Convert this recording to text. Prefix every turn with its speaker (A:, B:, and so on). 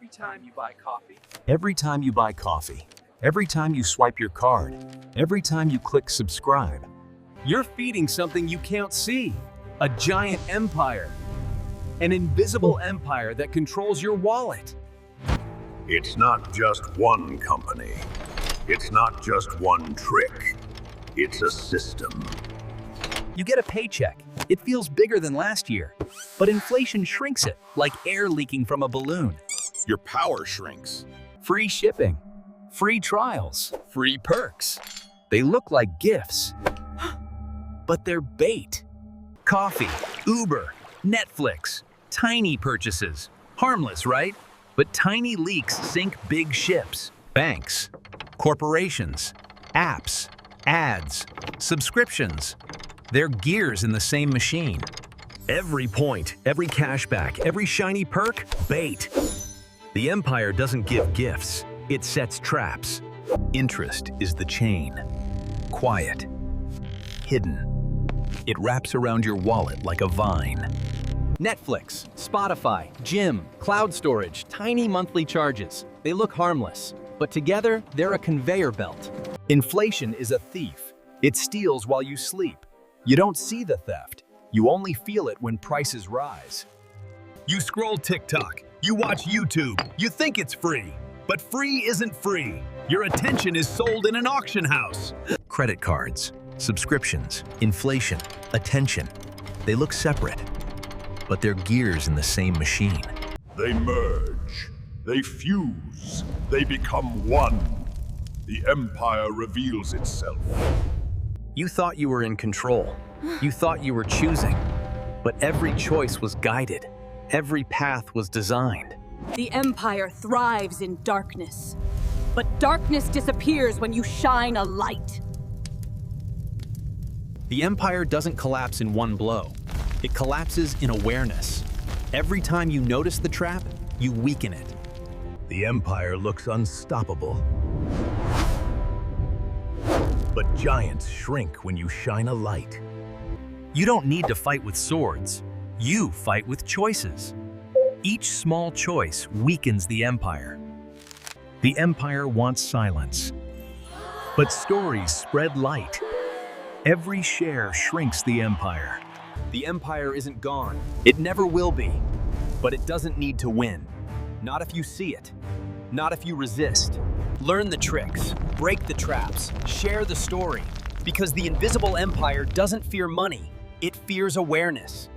A: Every time you buy coffee,
B: Every time you buy coffee, every time you swipe your card, every time you click subscribe, you're feeding something you can't see. A giant empire. An invisible empire that controls your wallet.
C: It's not just one company. It's not just one trick. It's a system.
D: You get a paycheck. It feels bigger than last year, but inflation shrinks it like air leaking from a balloon.
E: Your power shrinks.
D: Free shipping, free trials, free perks. They look like gifts, but they're bait. Coffee, Uber, Netflix, tiny purchases. Harmless, right? But tiny leaks sink big ships. Banks, corporations, apps, ads, subscriptions. They're gears in the same machine. Every point, every cashback, every shiny perk, bait. The empire doesn't give gifts, it sets traps. Interest is the chain. Quiet. Hidden. It wraps around your wallet like a vine. Netflix, Spotify, gym, cloud storage, tiny monthly charges. They look harmless, but together they're a conveyor belt. Inflation is a thief. It steals while you sleep. You don't see the theft. You only feel it when prices rise. You scroll TikTok, you watch YouTube, you think it's free. But free isn't free. Your attention is sold in an auction house. Credit cards, subscriptions, inflation, attention. They look separate, but they're gears in the same machine.
C: They merge. They fuse. They become one. The empire reveals itself.
D: You thought you were in control. You thought you were choosing. But every choice was guided. Every path was designed.
F: The Empire thrives in darkness. But darkness disappears when you shine a light.
D: The Empire doesn't collapse in one blow. It collapses in awareness. Every time you notice the trap, you weaken it.
C: The empire looks unstoppable. But giants shrink when you shine a light.
D: You don't need to fight with swords. You fight with choices. Each small choice weakens the Empire. The Empire wants silence. But stories spread light. Every share shrinks the Empire. The Empire isn't gone. It never will be. But it doesn't need to win. Not if you see it. Not if you resist. Learn the tricks, break the traps, share the story. Because the invisible empire doesn't fear money. It fears awareness.